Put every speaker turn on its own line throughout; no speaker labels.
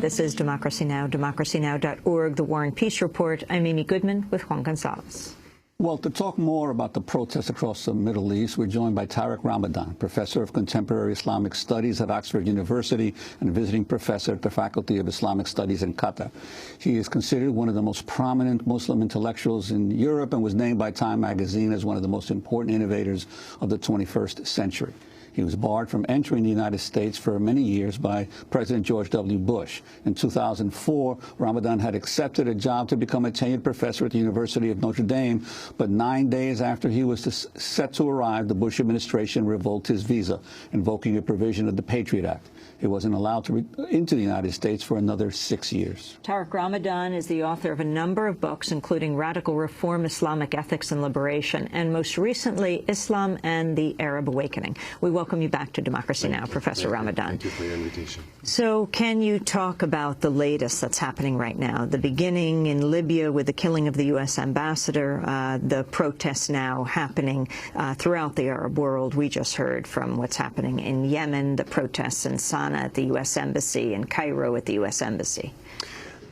This is Democracy Now!, democracynow.org, The War and Peace Report. I'm Amy Goodman with Juan Gonzalez.
Well, to talk more about the protests across the Middle East, we're joined by Tariq Ramadan, professor of Contemporary Islamic Studies at Oxford University and visiting professor at the Faculty of Islamic Studies in Qatar. He is considered one of the most prominent Muslim intellectuals in Europe and was named by Time magazine as one of the most important innovators of the 21st century. He was barred from entering the United States for many years by President George W. Bush. In 2004, Ramadan had accepted a job to become a tenured professor at the University of Notre Dame, but 9 days after he was set to arrive, the Bush administration revoked his visa, invoking a provision of the PATRIOT Act. He wasn't allowed to into the United States for another 6 years.
Tariq Ramadan is the author of a number of books, including Radical Reform, Islamic Ethics and Liberation, and most recently, Islam and the Arab Awakening. We welcome you back to Democracy Now!, Professor Ramadan.
Thank you for your invitation.
So can you talk about the latest that's happening right now? The beginning in Libya with the killing of the U.S. ambassador, the protests now happening throughout the Arab world. We just heard from what's happening in Yemen, the protests in Sana'a at the U.S. Embassy, in Cairo at the U.S. Embassy.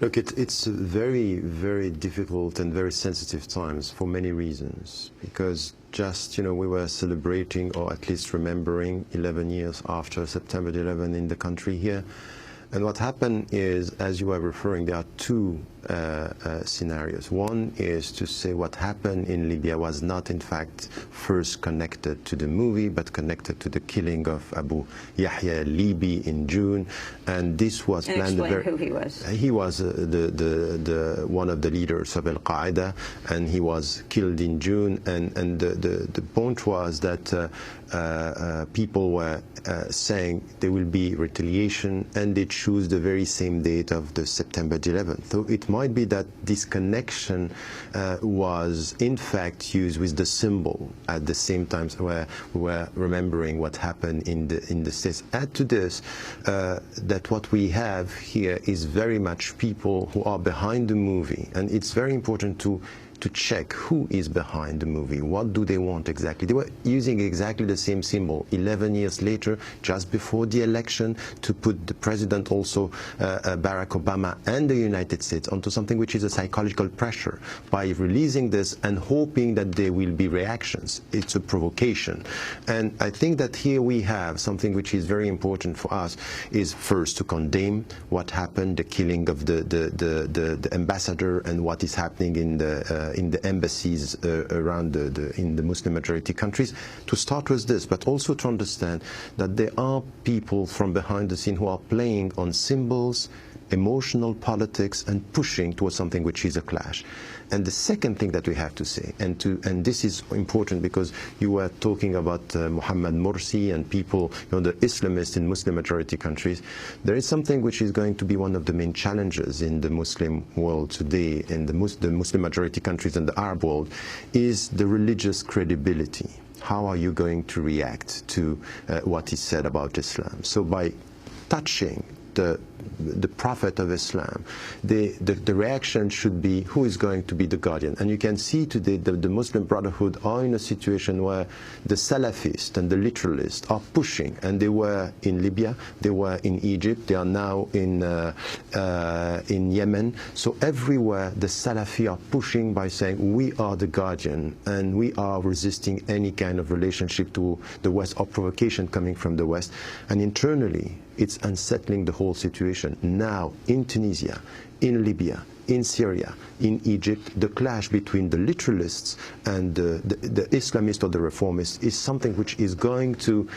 Look, it's very, very difficult and very sensitive times for many reasons, because just, we were celebrating, or at least remembering, 11 years after September 11 in the country here. And what happened is, as you were referring, there are two scenarios. One is to say what happened in Libya was not, in fact, first connected to the movie, but connected to the killing of Abu Yahya Libi in June. And this was planned.
Explain who he was.
He was one of the leaders of Al-Qaeda, and he was killed in June. And the point was that people were saying there will be retaliation, and they choose the very same date of the September 11th. So it might be that this connection was in fact used with the symbol at the same time where we were remembering what happened in the States. Add to this that what we have here is very much people who are behind the movie, and it's very important to check who is behind the movie. What do they want exactly? They were using exactly the same symbol 11 years later, just before the election, to put the president also, Barack Obama, and the United States onto something which is a psychological pressure by releasing this and hoping that there will be reactions. It's a provocation. And I think that here we have something which is very important for us, is first to condemn what happened, the killing of the ambassador, and what is happening in the embassies around in the Muslim majority countries, to start with this, but also to understand that there are people from behind the scene who are playing on symbols, emotional politics, and pushing towards something which is a clash. And the second thing that we have to say, and this is important because you were talking about Mohammed Morsi and people, the Islamists in Muslim majority countries, there is something which is going to be one of the main challenges in the Muslim world today, in the Muslim majority countries and the Arab world, is the religious credibility. How are you going to react to what is said about Islam? So by touching the Prophet of Islam, the reaction should be, who is going to be the guardian? And you can see today the Muslim Brotherhood are in a situation where the Salafist and the literalists are pushing, and they were in Libya, they were in Egypt, they are now in Yemen. So everywhere the Salafi are pushing by saying we are the guardian and we are resisting any kind of relationship to the West or provocation coming from the West. And internally, it's unsettling the whole situation. Now, in Tunisia, in Libya, in Syria, in Egypt, the clash between the literalists and the Islamists or the reformists is something which is going to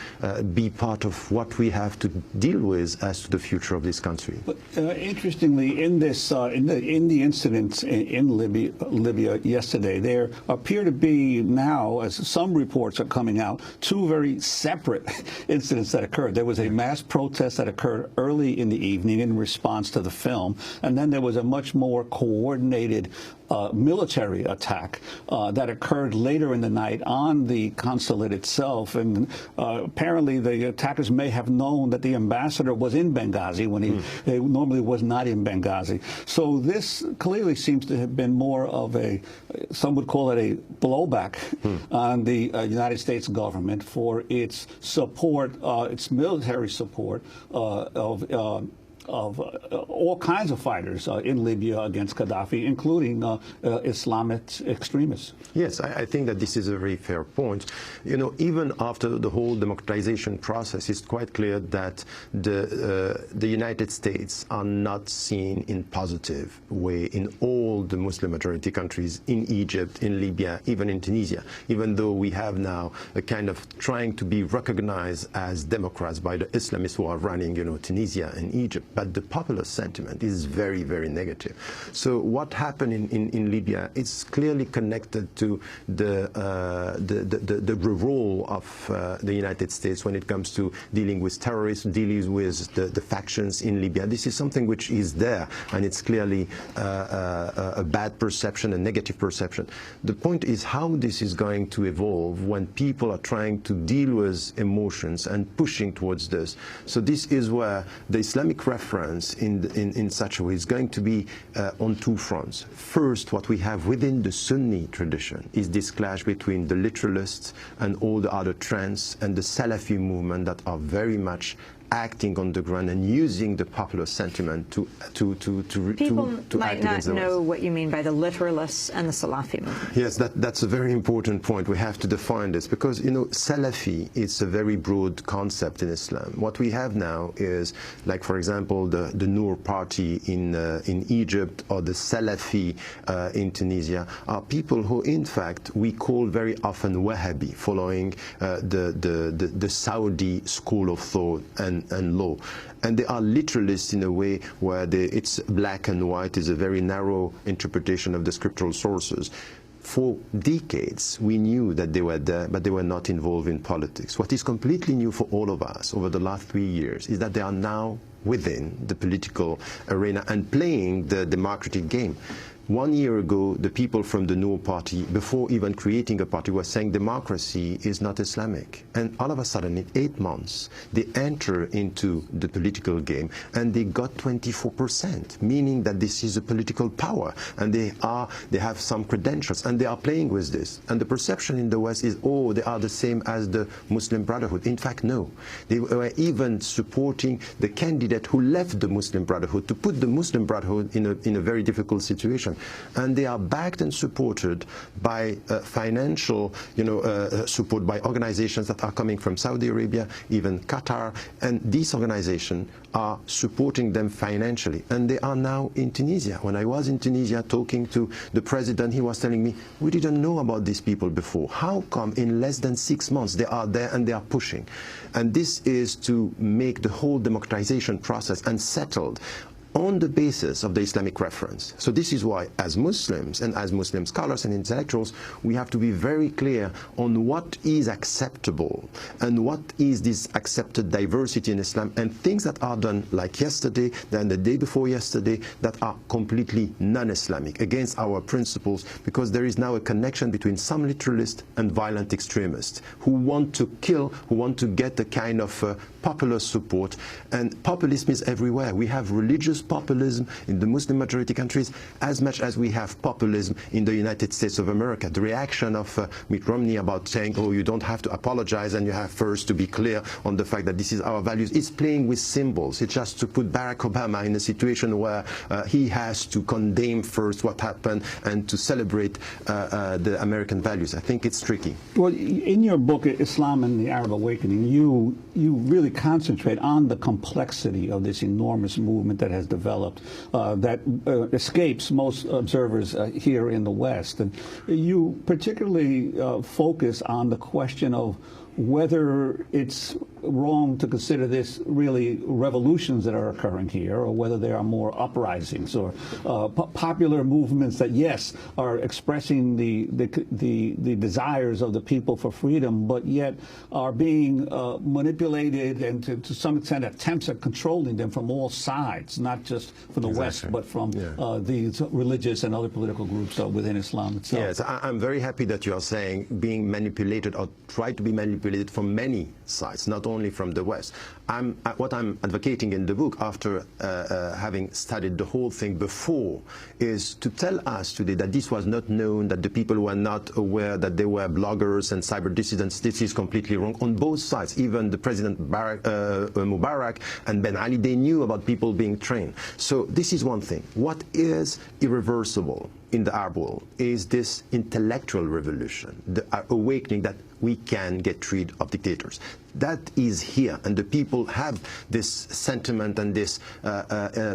be part of what we have to deal with as to the future of this country.
But interestingly, in this in the incidents in Libya yesterday, there appear to be now, as some reports are coming out, two very separate incidents that occurred. There was a mass protest that occurred early in the evening in response to the film, and then there was a much more coordinated military attack that occurred later in the night on the consulate itself. And apparently the attackers may have known that the ambassador was in Benghazi when he normally was not in Benghazi. So this clearly seems to have been more of a, some would call it a blowback on the United States government for its support, its military support all kinds of fighters in Libya against Gaddafi, including Islamic extremists.
Yes, I think that this is a very fair point. You know, even after the whole democratization process, it's quite clear that the United States are not seen in positive way in all the Muslim majority countries, in Egypt, in Libya, even in Tunisia, even though we have now a kind of trying to be recognized as democrats by the Islamists who are running, you know, Tunisia and Egypt. But the popular sentiment is very, very negative. So what happened in Libya is clearly connected to the role of the United States when it comes to dealing with terrorists, dealing with the factions in Libya. This is something which is there, and it's clearly a bad perception, a negative perception. The point is how this is going to evolve when people are trying to deal with emotions and pushing towards this. So this is where the Islamic reference in such a way is going to be on two fronts. First, what we have within the Sunni tradition is this clash between the literalists and all the other trends and the Salafi movement that are very much acting on the ground and using the popular sentiment to
People might
act
not
against the
know
West.
what you mean by the literalists and the Salafi movement.
Yes, that's a very important point. We have to define this because, you know, Salafi is a very broad concept in Islam. What we have now is, like, for example, the Noor party in Egypt or the Salafi in Tunisia are people who, in fact, we call very often Wahhabi, following the Saudi school of thought and law. And they are literalists in a way where it's black and white, is a very narrow interpretation of the scriptural sources. For decades, we knew that they were there, but they were not involved in politics. What is completely new for all of us over the last 3 years is that they are now within the political arena and playing the democratic game. 1 year ago, the people from the Noor party, before even creating a party, were saying democracy is not Islamic. And all of a sudden, in 8 months, they enter into the political game and they got 24%, meaning that this is a political power and they have some credentials and they are playing with this. And the perception in the West is, oh, they are the same as the Muslim Brotherhood. In fact, no. They were even supporting the candidate who left the Muslim Brotherhood to put the Muslim Brotherhood in a very difficult situation. And they are backed and supported by financial, support by organizations that are coming from Saudi Arabia, even Qatar, and these organizations are supporting them financially. And they are now in Tunisia. When I was in Tunisia talking to the president, he was telling me, we didn't know about these people before. How come in less than 6 months they are there and they are pushing? And this is to make the whole democratization process unsettled on the basis of the Islamic reference. So this is why, as Muslims and as Muslim scholars and intellectuals, we have to be very clear on what is acceptable and what is this accepted diversity in Islam, and things that are done like yesterday, then the day before yesterday, that are completely non-Islamic, against our principles, because there is now a connection between some literalists and violent extremists who want to kill, who want to get a kind of popular support. And populism is everywhere. We have religious populism in the Muslim majority countries as much as we have populism in the United States of America. The reaction of Mitt Romney about saying, oh, you don't have to apologize and you have first to be clear on the fact that this is our values, is playing with symbols. It's just to put Barack Obama in a situation where he has to condemn first what happened and to celebrate the American values. I think it's tricky.
Well, in your book, Islam and the Arab Awakening, you really concentrate on the complexity of this enormous movement that has developed that escapes most observers here in the West. And you particularly focus on the question of whether it's wrong to consider this really revolutions that are occurring here, or whether there are more uprisings or popular movements that, yes, are expressing the desires of the people for freedom, but yet are being manipulated and to some extent attempts at controlling them from all sides, not just from the West, but from the religious and other political groups within Islam itself.
Yes, I'm very happy that you are saying being manipulated or try to be manipulated from many sides, not only from the West. what I'm advocating in the book, after having studied the whole thing before, is to tell us today that this was not known, that the people were not aware that they were bloggers and cyber dissidents. This is completely wrong on both sides. Even the President Mubarak and Ben Ali, they knew about people being trained. So this is one thing. What is irreversible in the Arab world is this intellectual revolution, the awakening that we can get rid of dictators. That is here, and the people have this sentiment and this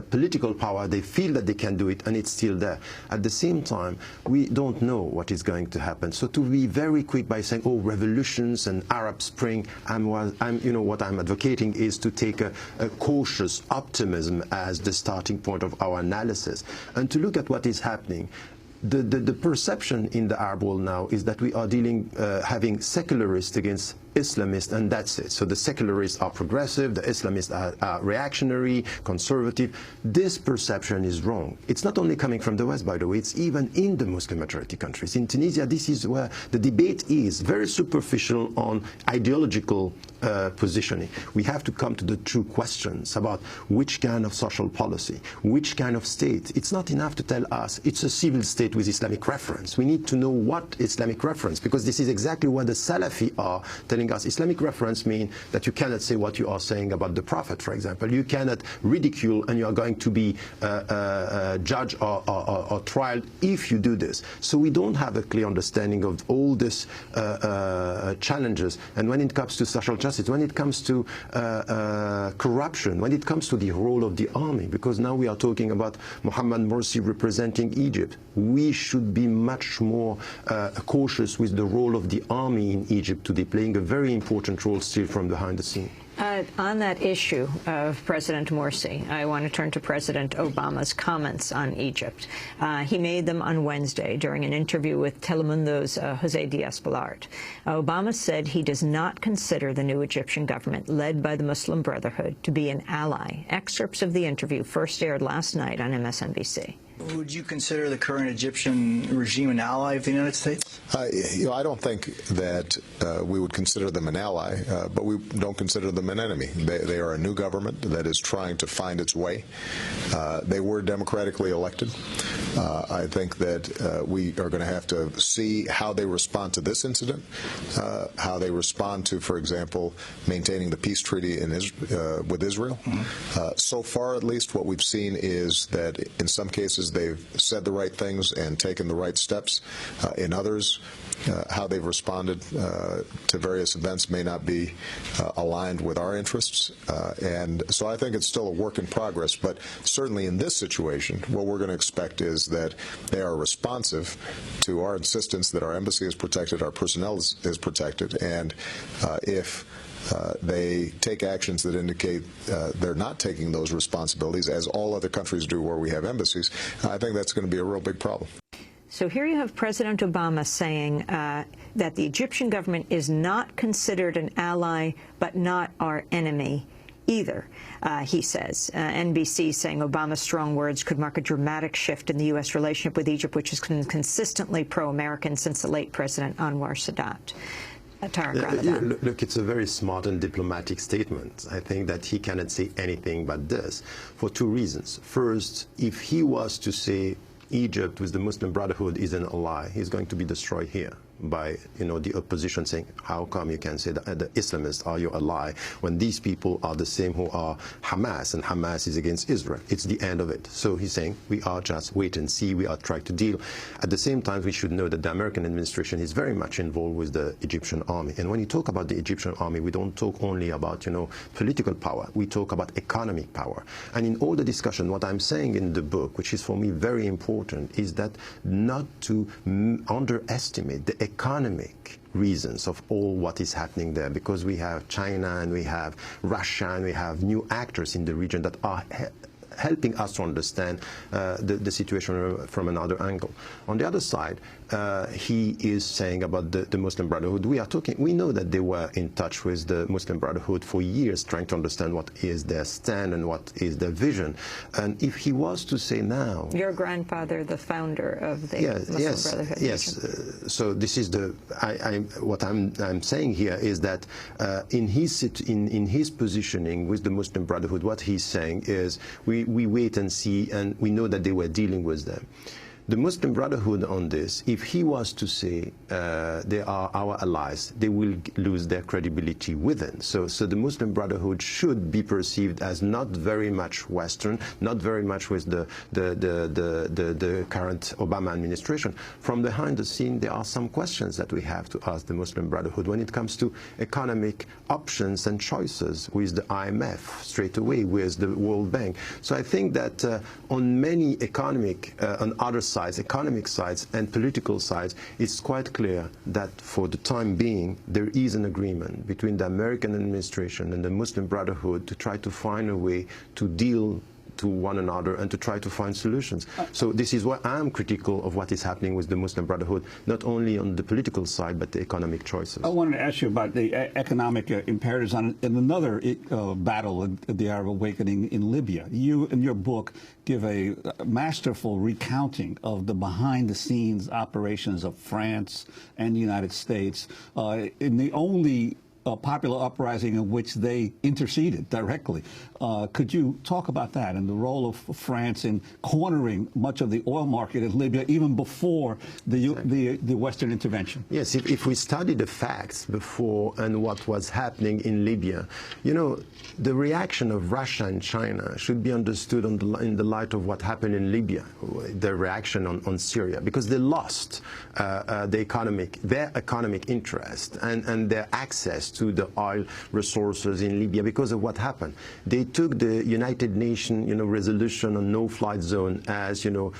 political power. They feel that they can do it, and it's still there. At the same time, we don't know what is going to happen. So to be very quick by saying, oh, revolutions and Arab Spring, what I'm advocating is to take a cautious optimism as the starting point of our analysis, and to look at what is happening. The perception in the Arab world now is that we are having secularists against Islamists, and that's it. So the secularists are progressive, the Islamists are reactionary, conservative. This perception is wrong. It's not only coming from the West, by the way, it's even in the Muslim majority countries. In Tunisia, this is where the debate is very superficial on ideological positioning. We have to come to the true questions about which kind of social policy, which kind of state. It's not enough to tell us it's a civil state with Islamic reference. We need to know what Islamic reference, because this is exactly what the Salafi are telling us. Islamic reference means that you cannot say what you are saying about the Prophet, for example. You cannot ridicule, and you are going to be judged or tried if you do this. So we don't have a clear understanding of all these challenges. And when it comes to social justice, when it comes to corruption, when it comes to the role of the army, because now we are talking about Mohammed Morsi representing Egypt, we should be much more cautious with the role of the army in Egypt today, playing a very important role still from behind the scene.
On that issue of President Morsi, I want to turn to President Obama's comments on Egypt. He made them on Wednesday during an interview with Telemundo's Jose Diaz-Balart. Obama said he does not consider the new Egyptian government, led by the Muslim Brotherhood, to be an ally. Excerpts of the interview first aired last night on MSNBC.
Would you consider the current Egyptian regime an ally of the United States?
I don't think that we would consider them an ally, but we don't consider them an enemy. They are a new government that is trying to find its way. They were democratically elected. I think that we are going to have to see how they respond to this incident, how they respond to, for example, maintaining the peace treaty with Israel. So far, at least, what we've seen is that in some cases they've said the right things and taken the right steps. In others, how they've responded to various events may not be aligned with our interests. And so I think it's still a work in progress. But certainly in this situation, what we're going to expect is that they are responsive to our insistence that our embassy is protected, our personnel is protected, and if they take actions that indicate they're not taking those responsibilities, as all other countries do where we have embassies, I think that's going to be a real big problem.
So here you have President Obama saying that the Egyptian government is not considered an ally, but not our enemy either, he says. NBC saying Obama's strong words could mark a dramatic shift in the U.S. relationship with Egypt, which has been consistently pro-American since the late President Anwar Sadat. Tariq Ramadan.
Look, it's a very smart and diplomatic statement. I think that he cannot say anything but this for two reasons. First, if he was to say Egypt with the Muslim Brotherhood is an ally, he's going to be destroyed here by the opposition saying, how come you can say that the Islamists are your ally when these people are the same who are Hamas, and Hamas is against Israel? It's the end of it. So he's saying we are just wait and see, we are trying to deal. At the same time, we should know that the American administration is very much involved with the Egyptian army. And when you talk about the Egyptian army, we don't talk only about political power, we talk about economic power. And in all the discussion, what I'm saying in the book, which is for me very important, is that not to underestimate the economic reasons of all what is happening there, because we have China and we have Russia and we have new actors in the region that are helping us to understand the situation from another angle. On the other side, he is saying about the Muslim Brotherhood. We know that they were in touch with the Muslim Brotherhood for years, trying to understand what is their stand and what is their vision. And if he was to say now,
your grandfather, the founder of the Muslim Brotherhood.
Yes. So this is what I'm saying here is that in his positioning with the Muslim Brotherhood, what he's saying is we wait and see, and we know that they were dealing with them. The Muslim Brotherhood on this, if he was to say they are our allies, they will lose their credibility within. So the Muslim Brotherhood should be perceived as not very much Western, not very much with the current Obama administration. From behind the scene, there are some questions that we have to ask the Muslim Brotherhood when it comes to economic options and choices with the IMF, straight away with the World Bank. So I think that on many economic sides and political sides, it's quite clear that for the time being there is an agreement between the American administration and the Muslim Brotherhood to try to find a way to deal to one another and to try to find solutions. So this is why I'm critical of what is happening with the Muslim Brotherhood, not only on the political side, but the economic choices.
I wanted to ask you about the economic imperatives in another battle of the Arab awakening in Libya. You, in your book, give a masterful recounting of the behind-the-scenes operations of France and the United States in the only popular uprising in which they interceded directly. Could you talk about that and the role of France in cornering much of the oil market in Libya even before the Western intervention?
Yes, if we study the facts before and what was happening in Libya, you know, the reaction of Russia and China should be understood in the light of what happened in Libya, their reaction on Syria, because they lost their economic interest and their access to the oil resources in Libya because of what happened. They took the United Nations, resolution on no-flight zone as, a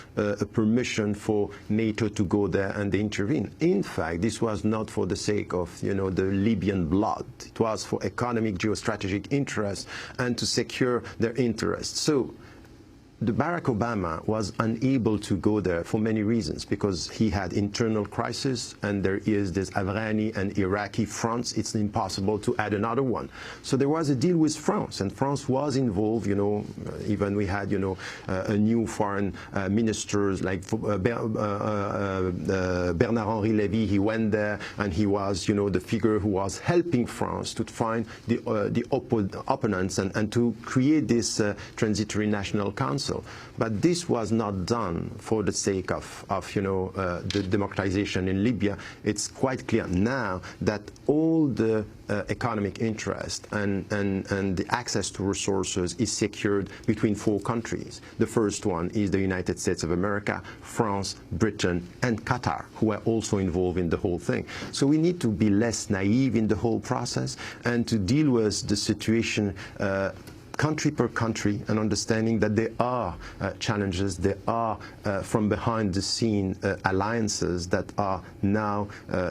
permission for NATO to go there and they intervene. In fact, this was not for the sake of, the Libyan blood. It was for economic, geostrategic interests and to secure their interests. So the Barack Obama was unable to go there for many reasons, because he had internal crisis and there is this Afghani and Iraqi fronts. It's impossible to add another one. So there was a deal with France, and France was involved, even we had, a new foreign ministers like Bernard-Henri Lévy. He went there and he was, the figure who was helping France to find the opponents and to create this transitory national council. But this was not done for the sake of the democratization in Libya. It's quite clear now that all the economic interest and the access to resources is secured between 4 countries. The first one is the United States of America, France, Britain, and Qatar, who are also involved in the whole thing. So we need to be less naive in the whole process and to deal with the situation country per country, and understanding that there are challenges, there are from behind the scene alliances that are now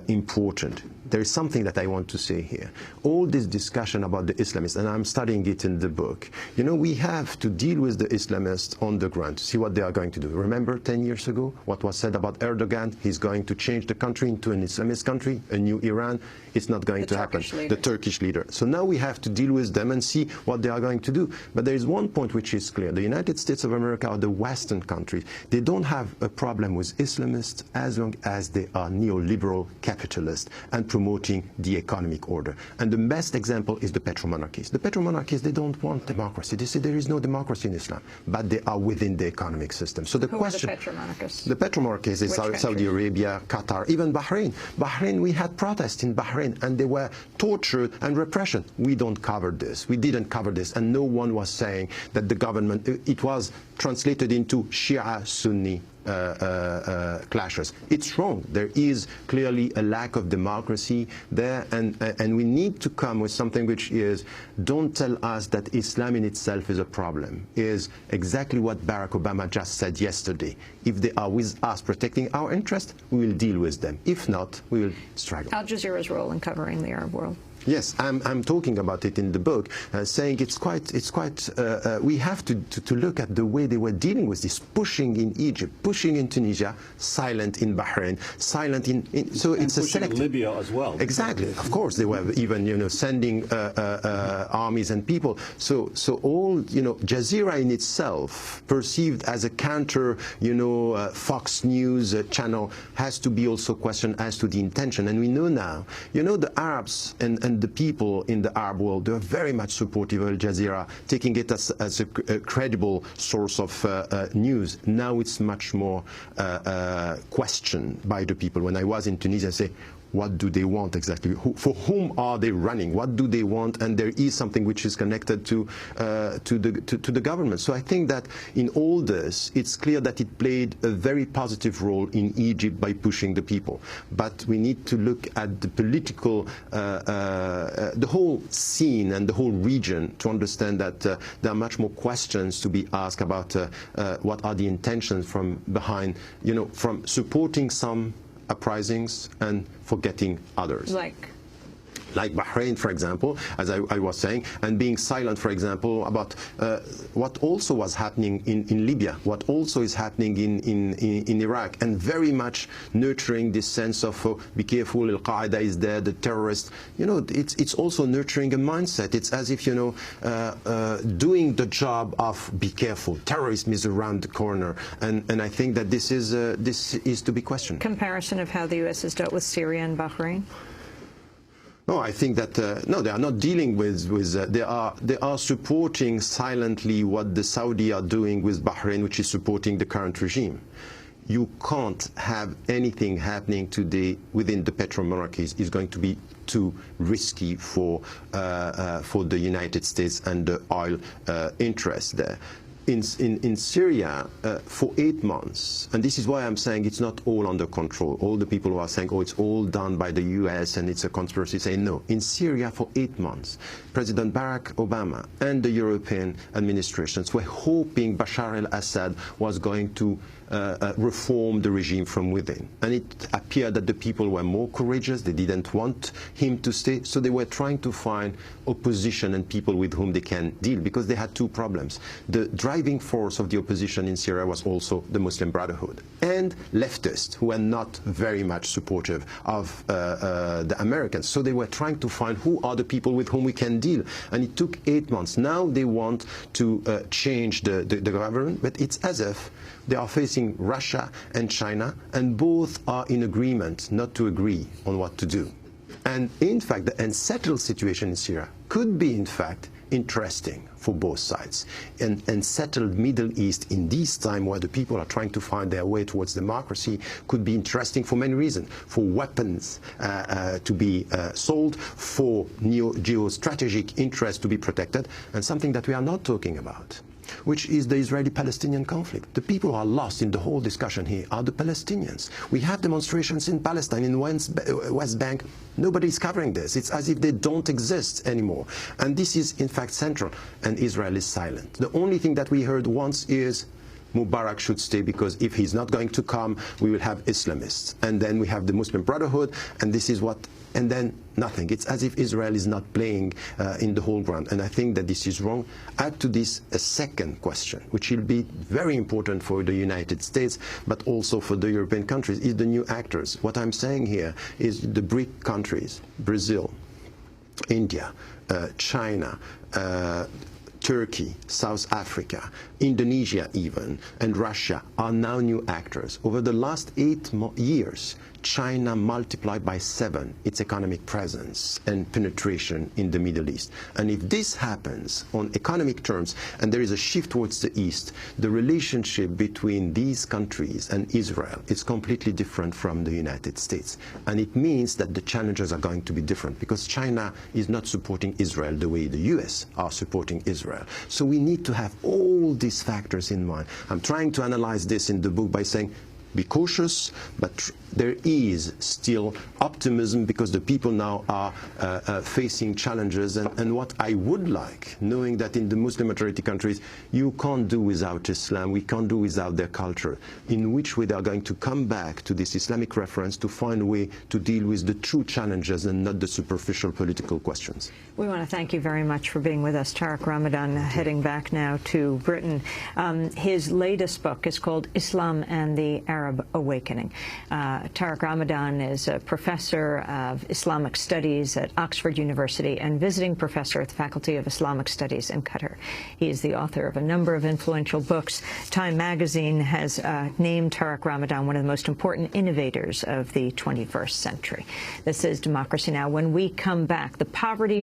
important. There is something that I want to say here. All this discussion about the Islamists, and I'm studying it in the book, we have to deal with the Islamists on the ground to see what they are going to do. Remember 10 years ago what was said about Erdogan? He's going to change the country into an Islamist country, a new Iran. It's not going to happen. The Turkish leader. So now we have to deal with them and see what they are going to do. But there is one point which is clear. The United States of America or the Western countries, they don't have a problem with Islamists as long as they are neoliberal capitalists and promoting the economic order. And the best example is the petromonarchies. The petromonarchies, they don't want democracy. They say there is no democracy in Islam, but they are within the economic system. So the question...
Who are the petromonarchies?
The petromonarchies is Saudi Arabia, Qatar, even Bahrain. Bahrain, we had protests in Bahrain and they were tortured and repression. We don't cover this. We didn't cover this. And no one was saying that the government, it was translated into Shia-Sunni clashes. It's wrong. There is clearly a lack of democracy there, and we need to come with something which is, don't tell us that Islam in itself is a problem, is exactly what Barack Obama just said yesterday. If they are with us protecting our interests, we will deal with them. If not, we will struggle.
Al Jazeera's role in covering the Arab world.
Yes, I'm talking about it in the book, saying we have to look at the way they were dealing with this, pushing in Egypt, pushing in Tunisia, silent in Bahrain, silent so it's a selective.
Libya as well.
Exactly, of course, they were even sending armies and people. So all Jazeera in itself, perceived as a counter Fox News channel, has to be also questioned as to the intention. And we know now, the Arabs and the people in the Arab world, they are very much supportive of Al Jazeera, taking it as a credible source of news. Now it's much more questioned by the people. When I was in Tunisia, I say, what do they want exactly? For whom are they running? What do they want? And there is something which is connected to the government. So I think that in all this, it's clear that it played a very positive role in Egypt by pushing the people. But we need to look at the political, the whole scene and the whole region to understand that there are much more questions to be asked about what are the intentions from behind, from supporting some uprisings and forgetting others. Like Bahrain, for example, as I was saying, and being silent, for example, about what also was happening in Libya, what also is happening in Iraq, and very much nurturing this sense of, be careful, Al-Qaeda is there, the terrorists. It's also nurturing a mindset. It's as if, doing the job of be careful, terrorism is around the corner, and I think that this is to be questioned.
Comparison of how the U.S. has dealt with Syria and Bahrain?
No, I think that no, they are not dealing with they are supporting silently what the Saudi are doing with Bahrain, which is supporting the current regime. You can't have anything happening today within the petromonarchies is going to be too risky for the United States and the oil interests there. In Syria, for 8 months, and this is why I'm saying it's not all under control. All the people who are saying, oh, it's all done by the US and it's a conspiracy, say no. In Syria, for 8 months, President Barack Obama and the European administrations were hoping Bashar al-Assad was going to reform the regime from within. And it appeared that the people were more courageous. They didn't want him to stay. So they were trying to find opposition and people with whom they can deal, because they had two problems. The driving force of the opposition in Syria was also the Muslim Brotherhood and leftists, who were not very much supportive of the Americans. So they were trying to find who are the people with whom we can deal. And it took 8 months. Now they want to change the government, but it's as if they are facing Russia and China, and both are in agreement not to agree on what to do. And in fact, the unsettled situation in Syria could be, in fact, interesting for both sides. And settled Middle East in this time where the people are trying to find their way towards democracy could be interesting for many reasons. For weapons to be sold, for geostrategic interests to be protected, and something that we are not talking about, which is the Israeli-Palestinian conflict. The people who are lost in the whole discussion here are the Palestinians. We have demonstrations in Palestine, in West Bank. Nobody's covering this. It's as if they don't exist anymore. And this is, in fact, central. And Israel is silent. The only thing that we heard once is Mubarak should stay, because if he's not going to come, we will have Islamists. And then we have the Muslim Brotherhood, and this is what, and then nothing. It's as if Israel is not playing in the whole ground. And I think that this is wrong. Add to this a second question, which will be very important for the United States, but also for the European countries, is the new actors. What I'm saying here is the BRIC countries, Brazil, India, China, Turkey, South Africa, Indonesia even, and Russia are now new actors. Over the last 8 years, China multiplied by 7 its economic presence and penetration in the Middle East. And if this happens on economic terms, and there is a shift towards the East, the relationship between these countries and Israel is completely different from the United States. And it means that the challenges are going to be different, because China is not supporting Israel the way the US are supporting Israel. So we need to have all these factors in mind. I'm trying to analyze this in the book by saying, be cautious, but there is still optimism because the people now are facing challenges. And what I would like, knowing that in the Muslim majority countries, you can't do without Islam, we can't do without their culture, in which way they are going to come back to this Islamic reference to find a way to deal with the true challenges and not the superficial political questions.
We want to thank you very much for being with us. Tariq Ramadan, heading back now to Britain. His latest book is called Islam and the Arab Awakening. Tariq Ramadan is a professor of Islamic Studies at Oxford University and visiting professor at the Faculty of Islamic Studies in Qatar. He is the author of a number of influential books. Time magazine has named Tariq Ramadan one of the most important innovators of the 21st century. This is Democracy Now! When we come back, the poverty